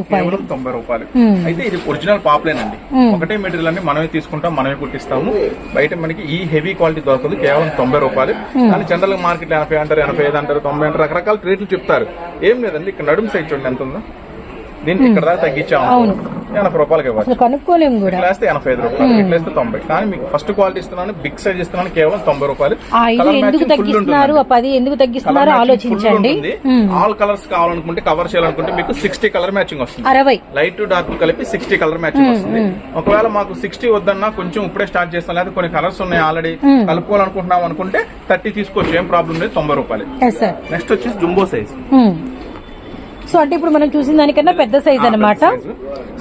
కేవలం 90 రూపాయలు. అయితే ఇది ఒరిజినల్ పాప్లైన్ అండి. ఒకటే మెటీరియల్ అన్ని మనమే తీసుకుంటాం, మనమే కుట్టిస్తాము. బయట మనకి ఈ హెవీ క్వాలిటీ దొరకదు, కేవలం 90 రూపాయలు. కానీ జనరల్ గా మార్కెట్ 80 అంటారు, 85 అంటారు, 90 అంటారు, రకరకాల రేట్లు చెప్తారు. ఏం లేదండి, ఇక్కడ నడుము సైజ్ చూడండి ఎంత ఉందో. దీనికి ఇక్కడ దాకా తగ్గించాము, 80 రూపాయలకి ఇవ్వచ్చు. కనుక్కోలేము కూడా. ఇట్లా వేస్తే 85 రూపాయలు, ఇట్లా వేస్తే 90. కానీ మీకు ఫస్ట్ క్వాలిటీ ఇస్తున్నాను, బిగ్ సైజ్ ఇస్తున్నాను, కేవలం 90 రూపాయలు. ఎందుకు తగ్గిస్తున్నారు, 10 ఎందుకు తగ్గిస్తున్నారు ఆలోచించండి. ఆల్ కలర్స్ కావాలనుకుంటే, కవర్ చేయాలనుకుంటే మీకు 60 కలర్ మ్యాచింగ్ వస్తుంది. 60 లైట్ టు డార్క్ కలిపి 60 కలర్ మ్యాచింగ్ వస్తుంది. ఒకవేళ మాకు 60 వద్దన్నా కొంచెం ఇప్పుడే స్టార్ట్ చేస్తాం, లేదా కొన్ని కలర్స్ ఉన్నాయి ఆల్రెడీ కలుపుకోవాలనుకుంటున్నాం అనుకుంటే 30 తీసుకోవచ్చు, ఏం ప్రాబ్లం లేదు, 90 రూపాయలు. నెక్స్ట్ వచ్చేసి జంబో సైజ్. సో అంటే ఇప్పుడు మనం చూసిన దానికన్నా పెద్ద సైజ్ అన్నమాట.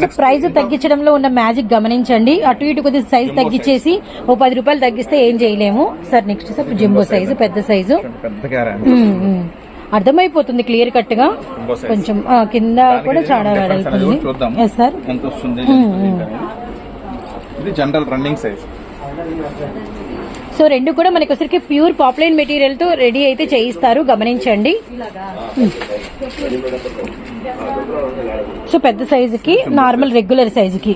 సో ప్రైస్ తగ్గించడంలో ఉన్న మ్యాజిక్ గమనించండి. అటు ఇటు కొద్దిగా సైజ్ తగ్గించేసి ఓ 10 రూపాయలు తగ్గిస్తే ఏం చేయలేము sir. Next sir jumbo size, పెద్ద సైజు, అర్థమైపోతుంది క్లియర్ కట్ గా. కొంచెం కింద కూడా చాలా వెడల్పుంది. సార్ ఇది జనరల్ రన్నింగ్ సైజ్. సో రెండు కూడా మనకి వచ్చరికి ప్యూర్ పాప్లైన్ మెటీరియల్ తో రెడీ అయితే చేయిస్తారు, గమనించండి. సో పెద్ద సైజుకి, నార్మల్ రెగ్యులర్ సైజుకి.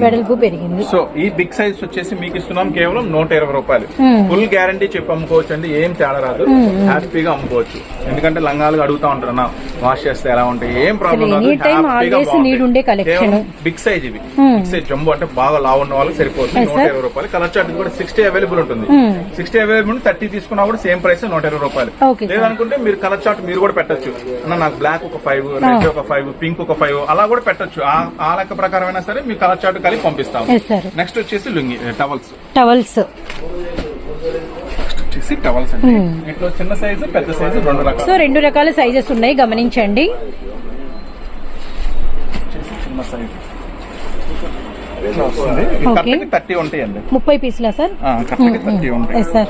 వెడల్పు పెరిగింది. సో ఈ బిగ్ సైజ్ వచ్చేసి మీకు ఇస్తున్నాం కేవలం 120 రూపాయలు. ఫుల్ గ్యారంటీ చెప్పి అమ్ముకోవచ్చు అండి, ఏం తేడా రాదు, హ్యాపీగా అమ్ముకోవచ్చు. ఎందుకంటే లంగాలు అడుగుతా ఉంటారు నా, వాష్ చేస్తే ఎలా ఉంటాయి, ఏం ప్రాబ్లం రాదు. బిగ్ సైజ్ ఇవి, బిగ్ సైజ్ జంబో అంటే బాగా లావు ఉన్న వాళ్ళకి సరిపోతుంది. 120 రూపాయలు. కలర్ చార్ట్ కూడా 60 అవైలబుల్ ఉంటుంది. 60 అవైలబుల్ 30 30 తీసుకున్నా కూడా సేమ్ ప్రైస్ 120 రూపాయలు. Okay, లేదనుకుంటే మీరు కలర్ చార్ట్ మీరు కూడా పెట్టొచ్చు. అన్న నాకు బ్లాక్ ఒక 5, రెడ్ ఒక 5, పింక్ ఒక 5 అలా కూడా పెట్టొచ్చు. ఆ లెక్క ప్రకారం అయినా సరే మీ కలర్ చార్ట్ కలిపి పంపిస్తాం. నెక్స్ట్ వచ్చేసి లుంగి టవల్స్ టవల్స్ అండి. ఇట్లా చిన్న సైజు పెద్ద సైజు 2 రకాలు. సో 2 రకాల సైజెస్ ఉన్నాయి, గమనించండి. చిన్న సైజు 30 ఉంటాయండి. 30 పీసులా సార్? 30 ఉంటాయి సార్.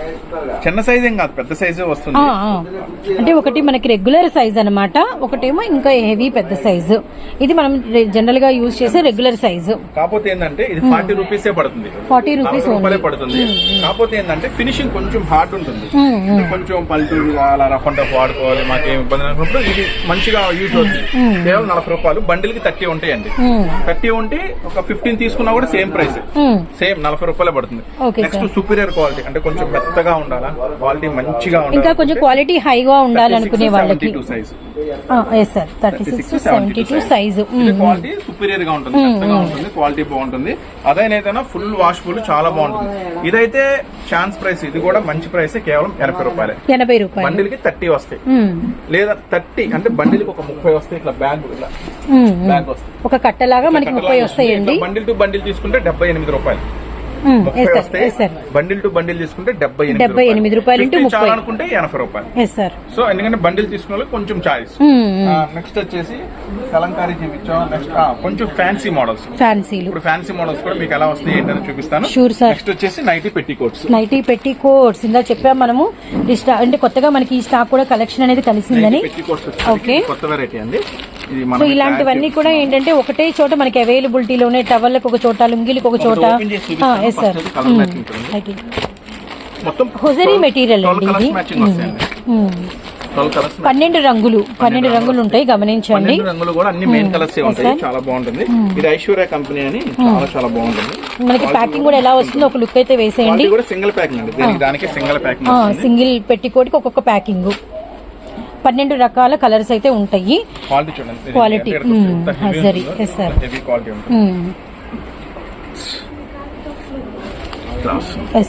చిన్న సైజ్ ఏం కాదు, పెద్ద సైజే వస్తుంది. అంటే ఒకటి మనకి రెగ్యులర్ సైజ్ అన్నమాట, ఒకటేమో ఇంకా హెవీ పెద్ద సైజు. ఇది మనం జనరల్ గా యూజ్ చేసే రెగ్యులర్ సైజు. కాకపోతే ఏంటంటే ఇది 40 రూపీసే పడుతుంది, 40 రూపీస్ పడుతుంది. కాకపోతే ఏంటంటే ఫినిషింగ్ కొంచెం హార్డ్ ఉంటుంది, కొంచెం పల్లెటూరుగా అలా రఫ్ అండ్ టఫ్ వాడుకోవాలి, మాకేం ఇబ్బంది అనుకున్నప్పుడు ఇది మంచిగా యూజ్ అవుతుంది. కేవలం 40 రూపాయలు. బండిల్ కి 30 ఉంటాయండి. 30 ఉంటే ఒక 15 తీసుకున్నా కూడా సేమ్ ప్రైస్, సేమ్ 40 రూపాయలే పడుతుంది. నెక్స్ట్ సుపీరియర్ క్వాలిటీ అంటే కొంచెం మెత్తగా ఉండాలా, క్వాలిటీ మంచిగా ఉండాలి, ఇంకా కొంచెం క్వాలిటీ హైగా ఉండాలనుకునే వాళ్ళకి. 36-72 సైజు క్వాలిటీ సుపీరియర్ గా ఉంటుంది, మెత్తగా ఉంటుంది, క్వాలిటీ బాగుంటుంది. అదైనా ఫుల్ వాషబుల్ చాలా బాగుంటుంది. ఇదైతే ఛాన్స్ ప్రైస్, ఇది కూడా మంచి ప్రైస్, కేవలం 80 రూపాయలే. 80 రూపాయలు. బండిల్ కి 30 వస్తాయి, లేదా 30 అంటే బండిల్ కి ఒక 30 వస్తాయి. ఇట్లా బ్యాగ్ వస్తాయి, ఒక కట్టలాగా మనకి 30 వస్తాయండి. బండిల్ టు బండిల్ తీసుకుంటే 78 రూపాయలు. 30 వస్తాయి. బండిల్ టు బండిల్ తీసుకుంటే 78 రూపాయలు. అనుకుంటే 80 రూపాయలు. సో ఎందుకంటే బండిల్ తీసుకున్న వాళ్ళకి కొంచెం చాయిస్. నెక్స్ట్ వచ్చేసి కలంకారీ చూపించాం. నెక్స్ట్ కొంచెం ఫ్యాన్సీ మోడల్స్. ఇప్పుడు ఫ్యాన్సీ మోడల్స్ కూడా మీకు ఎలా వస్తాయి ఏంటని చూపిస్తాను. నెక్స్ట్ వచ్చేసి నైటీ పెట్టికోట్స్ ఇందా చెప్పాం మనము. అంటే కొత్తగా మనకి ఈ స్టాక్ కూడా కలెక్షన్ అనేది కలిసిందని. ఓకే, కొత్త వెరైటీ అండి. సో ఇలాంటివన్నీ కూడా ఏంటంటే ఒకటే చోట మనకి అవైలబిలిటీలోనే, టవల్లకు ఒక చోట, లుంగిలకు ఒక చోట. సార్ హొజరీ మెటీరియల్ అండి ఇది. 12 రంగులు ఉంటాయి, గమనించండి. రంగులు కూడా అన్ని మెయిన్ కలర్స్ ఉంటాయి, చాలా బాగుంటుంది. ఇది ఐశ్వర్య కంపెనీ అని, చాలా బాగుంటుంది. మనకి ప్యాకింగ్ కూడా ఎలా వస్తుందో ఒక లుక్ అయితే వేసేయండి. సింగిల్ ప్యాకింగ్ అండి, దానికి సింగిల్ ప్యాకింగ్, సింగిల్ పెట్టికోటికి ఒక్కొక్క ప్యాకింగ్. 12 రకాల కలర్స్ అయితే ఉంటాయి. క్వాలిటీ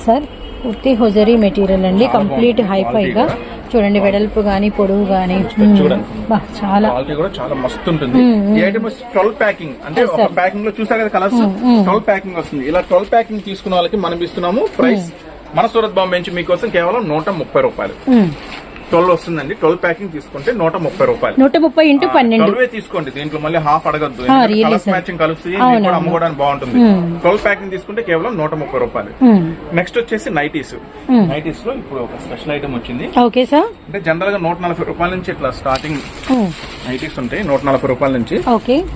సార్ పూర్తి హొజరీ మెటీరియల్ అండి, కంప్లీట్ హైఫైగా. చూడండి, వెడల్పు గానీ పొడవు గానీ చాలా మస్తు ఉంటుంది. 12 ప్యాకింగ్ అంటే ఒక ప్యాకింగ్ లో చూసారు కదా కలర్స్, 12 ప్యాకింగ్ వస్తుంది. ఇలా 12 ప్యాకింగ్ తీసుకున్న వాళ్ళకి మనం ఇస్తున్నాము ప్రైస్ మన సూరత్ బాంబే నుంచి మీకోసం కేవలం 130 రూపాయలు. 12 వస్తుందండి. 12 ప్యాకింగ్ తీసుకుంటే 130 రూపాయలు. 130 × 12 తీసుకోండి, దీంట్లో మళ్ళీ హాఫ్ అడగద్దు, కలర్స్ మ్యాచింగ్ కలిసి అమ్ముకోవడానికి బాగుంటుంది. 12 ప్యాకింగ్ తీసుకుంటే కేవలం 130 రూపాయలు. నెక్స్ట్ వచ్చేసి నైటీస్ లో ఇప్పుడు ఒక స్పెషల్ ఐటమ్ వచ్చింది. Okay sir. అంటే జనరల్ గా 140 రూపాయల నుంచి ఇట్లా స్టార్టింగ్ నైటీస్ ఉంటాయి, 140 రూపాయల నుంచి.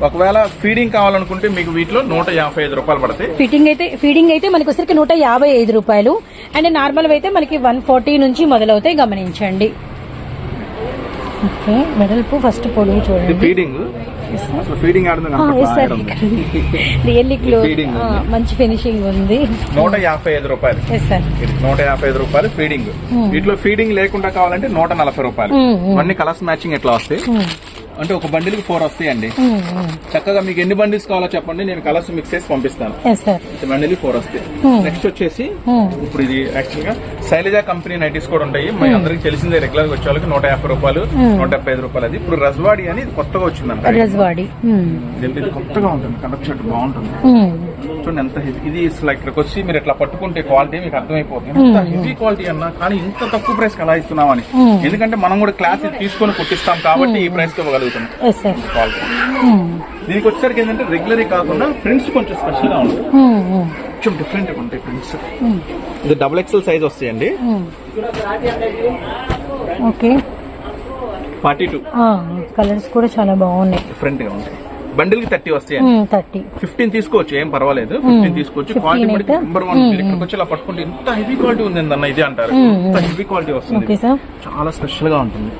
ఒకవేళ ఫీడింగ్ కావాలనుకుంటే మీకు వీటిలో 155 రూపాయలు పడతాయి. ఫీడింగ్ అయితే మనకి వచ్చరికి 155 రూపాయలు. అండ్ నార్మల్ అయితే మనకి 140 నుంచి మొదలవుతాయి, గమనించండి. ఓకే, వెడల్పు ఫస్ట్ పొడవు చూడండి. ఫీడింగ్ రియల్లీ క్లోజ్, మంచి ఫినిషింగ్ ఉంది. 155 రూపాయలు. 155 రూపాయలు ఫీడింగ్. వీటిలో ఫీడింగ్ లేకుండా కావాలంటే 140 రూపాయలు. అన్ని కలర్స్ మ్యాచింగ్ ఎట్లా వస్తాయి అంటే ఒక బండిల్ కి 4 వస్తాయండి. చక్కగా మీకు ఎన్ని బండిల్స్ కావాలో చెప్పండి, నేను కలర్స్ మిక్స్ చేసి పంపిస్తాను. బండిల్ 4 వస్తాయి. నెక్స్ట్ వచ్చేసి ఇప్పుడు ఇది యాక్చువల్ గా శైలజ కంపెనీ నైటీస్ కూడా ఉంటాయి. మీ అందరికి తెలిసిందే, రెగ్యులర్ గా వచ్చే వాళ్ళకి 150 రూపాయలు, 175 రూపాయలు. అది ఇప్పుడు రజ్వాడి అని కొత్తగా వచ్చిందంట. ఇది కొత్తగా ఉంటుంది, కలర్ షర్ట్ బాగుంటుంది. చూడండి ఎంత హెవీ ఇది. ఇక్కడికి వచ్చి మీరు ఇట్లా పట్టుకుంటే క్వాలిటీ మీకు అర్థమైపోతుంది. ఎంత హెవీ క్వాలిటీ అన్నా కానీ ఇంత తక్కువ ప్రైస్ కి ఎలా ఇస్తున్నామని. ఎందుకంటే మనం కూడా క్లాస్ తీసుకొని కుట్టిస్తాం కాబట్టి ఈ ప్రైస్ కి ఇవ్వగలుగుతాం. దీనికి వచ్చేసరికి ఏంటంటే రెగ్యులర్ కాకుండా ప్రింట్స్ కొంచెం స్పెషల్ గా ఉంటాయి, కొంచెం డిఫరెంట్ గా ఉంటాయి ప్రింట్స్. ఇది XXL సైజ్ వస్తాయండి. 42 కలర్స్ కూడా చాలా బాగున్నాయి, డిఫరెంట్ గా ఉంటాయి. బండిల్ కి 30 వస్తాయండి. 15 తీసుకోవచ్చు, ఏం పర్వాలేదు. 15 తీసుకోవచ్చు. Quality number 1. ఇక్కడికి వచ్చి ఇలా పట్టుకుంటే ఇంత హెవీ క్వాలిటీ ఉంది అన్న ఇది అంటారు. ఇంత హెవీ క్వాలిటీ వస్తుంది, చాలా స్పెషల్ గా ఉంటుంది.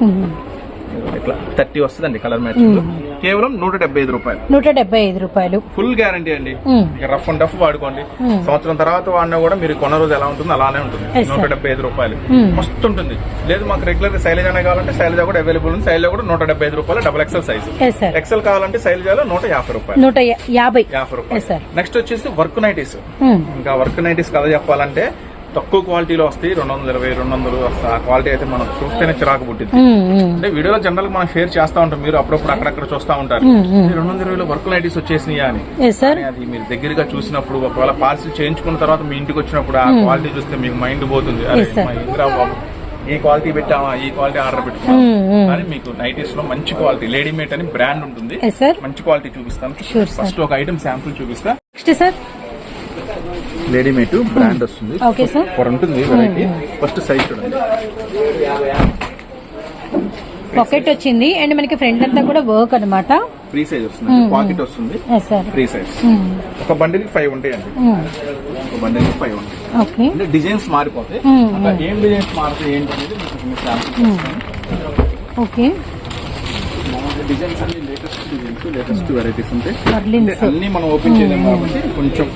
ఇట్లా 30 వస్తుందండి కలర్ మ్యాచింగ్. కేవలం 175 రూపాయలు. 175 రూపాయలు ఫుల్ గ్యారంటీ అండి. రఫ్ అండ్ టఫ్ వాడుకోండి, సంవత్సరం తర్వాత వాడినా కూడా మీరు కొన్న రోజు ఎలా ఉంటుందో అలానే ఉంటుంది. 175 రూపాయలు మస్తు ఉంటుంది. లేదు మాకు రెగ్యులర్ గా శైలజానే కావాలంటే శైలజా కూడా అవైలబుల్ ఉంది. శైలజా కూడా 175 రూపాయలు. XXL size. XL కావాలంటే శైలజాలో 150 రూపాయలు. 150 రూపాయలు. నెక్స్ట్ వచ్చేసి వర్క్ నైటీస్. ఇంకా వర్క్ నైటీస్ కథ చెప్పాలంటే తక్కువ క్వాలిటీలో వస్తాయి 220, 200 ఆ క్వాలిటీ అయితే మనం చూస్తేనే చిరాకు పుట్టింది. అంటే వీడియోలో జనరల్ గా మనం షేర్ చేస్తా ఉంటాం, మీరు అప్పుడప్పుడు అక్కడక్కడ చూస్తా ఉంటారు 220లో వర్క్ నైటీస్ వచ్చేసినాయి అని. కానీ అది మీరు దగ్గరగా చూసినప్పుడు ఒకవేళ పార్సిల్ చేయించుకున్న తర్వాత మీ ఇంటికి వచ్చినప్పుడు ఆ క్వాలిటీ చూస్తే మీకు మైండ్ పోతుంది, అరే మా ఇంద్రా బాబు ఈ క్వాలిటీ పెట్టామా, ఈ క్వాలిటీ ఆర్డర్ పెట్టుకున్నాం. కానీ మీకు నైటీస్ లో మంచి క్వాలిటీ లేడీ మేట్ అని బ్రాండ్ ఉంటుంది, మంచి క్వాలిటీ చూపిస్తాను. ఫస్ట్ ఒక ఐటమ్ శాంపుల్ చూపిస్తా. లేడీ మేట్ బ్రాండ్ వస్తుంది, ఉంటుంది వెరైటీ. ఫస్ట్ సైజ్ చూడండి, పాకెట్ వచ్చింది అండ్ మనకి ఫ్రంట్ అంతా కూడా వర్క్ అన్నమాట. ఫ్రీ సైజ్ వస్తుంది, పాకెట్ వస్తుంది, ఫ్రీ సైజ్. ఒక బండిల్ 5 ఉంటాయండి, ఒక బండిల్ 5 ఉంటాయి. అంటే డిజైన్స్ మారిపోతాయి, అట్లా ఏం డిజైన్స్ మారుతాయి ఏంటి అనేది మీకు శాంపుల్ చేస్తాను. ఓకే, డిజైన్స్ అన్ని లేటెస్ట్ వెరైటీస్ ఉంటాయి. అన్ని మనం ఓపెన్ చేయలేము కాబట్టి కొంచెం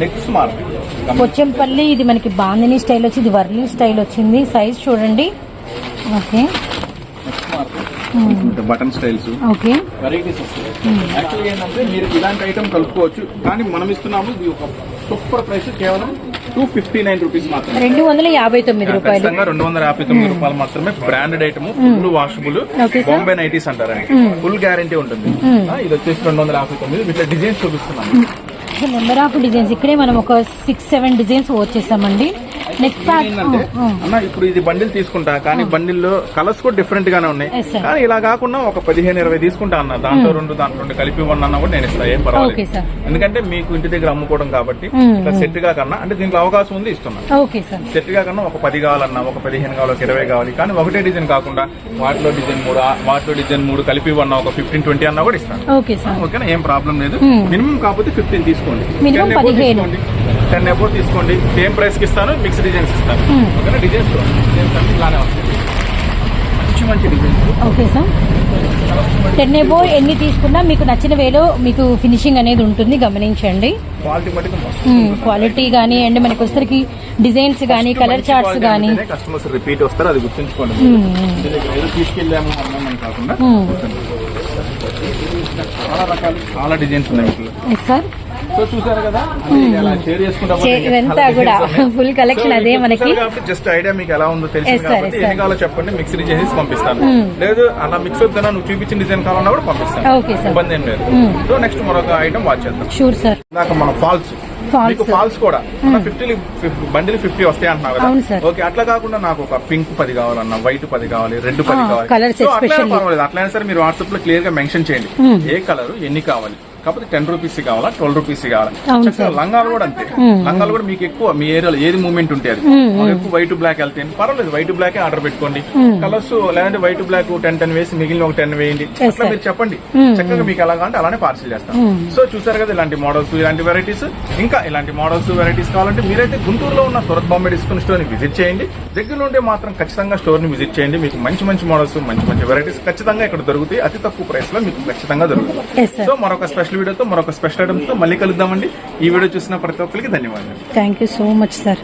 నెక్స్ట్ మారుతుంది. పోచంపల్లి ఇది మనకి బాందిని స్టైల్ వచ్చింది, వర్లింగ్ స్టైల్ వచ్చింది. సైజ్ చూడండి. ఓకే, బటన్ స్టైల్స్ వెరైటీస్ వస్తాయి. యాక్చువల్గా ఏంటంటే మీరు ఇలాంటి ఐటమ్ కలుపుకోవచ్చు, కానీ మనం ఇస్తున్నాము ఇది ఒక సూపర్ ప్రైస్, కేవలం 259 రూపీస్ మాత్రమే, 259 రూపాయలు. 259 రూపాయలు మాత్రమే. Branded item, full washable, Bombay nighties అంటారండి, ఫుల్ గ్యారంటీ ఉంటుంది. ఇది వచ్చేసి 259. ఇట్లా డిజైన్స్ చూపిస్తున్నాను, నెంబర్ ఆఫ్ డిజైన్స్. ఇక్కడే మనం ఒక 6-7 డిజైన్స్ వచ్చేసామండి. నెక్స్ట్ అన్న ఇప్పుడు ఇది బండిల్ తీసుకుంటా, కానీ బండిల్లో కలర్స్ కూడా డిఫరెంట్ గానే ఉన్నాయి. కానీ ఇలా కాకుండా ఒక 15-20 తీసుకుంటా అన్న, దాంట్లో రెండు కలిపి ఇవ్వన్నా కూడా నేను ఇస్తా, ఏం పర్వాలేదు. ఎందుకంటే మీకు ఇంటి దగ్గర అమ్ముకోవడం కాబట్టి ఇట్లా సెట్ గా కన్నా, అంటే దీంట్లో అవకాశం ఉంది ఇస్తున్నా. సెట్ గా కన్నా ఒక 10 కావాలన్నా, ఒక 15 కావాలి, ఒక 20 కావాలి. కానీ ఒకటే డిజైన్ కాకుండా వాటిలో డిజైన్ 3 కలిపి ఇవ్వన్నా, ఒక 15-20 అన్నా కూడా ఇస్తాను. ఓకేనా, ఏం ప్రాబ్లం లేదు. మినిమం కాకపోతే 15 తీసుకోండి, 10 ఎబో తీసుకోండి. సేమ్ ప్రైస్ కి ఇస్తాను, మిక్స్ డిజైన్స్ ఇస్తాను. ఓకేనా, డిజైన్స్ ఇలానే వస్తాయి, మంచి డిజైన్స్. ఓకే సార్, 10 ఎబో ఎన్ని తీసుకున్నా మీకు నచ్చిన వేలో మీకు ఫినిషింగ్ అనేది ఉంటుంది, గమనించండి. క్వాలిటీ గానీ అండ్ మనకి వచ్చరికి డిజైన్స్ గానీ, కలర్ చార్ట్స్ గానీ కస్టమర్స్ రిపీట్ వస్తారు, అది గుర్తుంచుకోండి. తీసుకెళ్ళాము అన్నామని కాకుండా చాలా రకాలు, చాలా డిజైన్స్ ఉన్నాయి సార్. సో చూసారు కదా, షేర్ ఇదంతా కూడా ఫుల్ కలెక్షన్ అదే మనకి. జస్ట్ ఐడియా మీకు ఎలా ఉందో తెలిసింది కాబట్టి ఎన్ని కావాలో చెప్పండి, మిక్స్ చేసి పంపిస్తాను. లేదు అలా మిక్స్ వద్దా నువ్వు చూపించిన డిజైన్ కావాలన్నా కూడా పంపిస్తాను, ఇబ్బంది ఏం లేదు. సో నెక్స్ట్ మరొక ఐటమ్ వాచ్ చేద్దాం. Sure sir. నాకు మన ఫాల్స్, మీకు ఫాల్స్ కూడా 50 బండిల్ 50 వస్తాయి అంటున్నావు కదా. ఓకే, అట్లా కాకుండా నాకు ఒక పింక్ 10 కావాలన్నా, వైట్ 10 కావాలి, రెడ్ 10 కావాలి, పర్వాలేదు. అట్లయినా సరే మీరు వాట్సాప్ లో క్లియర్ గా మెన్షన్ చేయండి ఏ కలర్ ఎన్ని కావాలి. కాకపోతే 10 రూపీస్ కావాలా, 12 రూపీస్ కావాలా. లంగాలు కూడా అంతే, లంగాలు కూడా మీకు ఎక్కువ మీ ఏరియాలో ఏది మూవ్మెంట్ ఉంటే అది ఎక్కువ వైట్ బ్లాక్ వెళ్తే పర్వాలేదు, వైట్ బ్లాక్ ఆర్డర్ పెట్టుకోండి. కలర్స్ లేదంటే వైట్ బ్లాక్ 10 వేసి మిగిలిన ఒక 10 వేయండి, అట్లా మీరు చెప్పండి. చక్కగా మీకు ఎలా అంటే అలానే పార్సిల్ చేస్తాం. సో చూసారు కదా, ఇలాంటి మోడల్స్, ఇలాంటి వెరైటీస్, ఇంకా ఇలాంటి మోడల్స్ వెరైటీస్ కావాలంటే మీరైతే గుంటూరులో ఉన్న సూరత్ బాంబే డిస్కౌంట్ స్టోర్ ని విజిట్ చేయండి. దగ్గరలో ఉంటే మాత్రం ఖచ్చితంగా స్టోర్ ని విజిట్ చేయండి. మీకు మంచి మంచి మోడల్స్, మంచి మంచి వెరైటీస్ ఖచ్చితంగా ఇక్కడ దొరుకుతాయి, అతి తక్కువ ప్రైస్ లో మీకు ఖచ్చితంగా దొరుకుతాయి. సో మరొక స్పెషల్ వీడియోతో, మరొక స్పెషల్ ఐటమ్స్ తో మళ్ళీ కలుద్దామండి. ఈ వీడియో చూసిన ప్రతి ఒక్కరికి ధన్యవాదాలు. Thank you so much sir.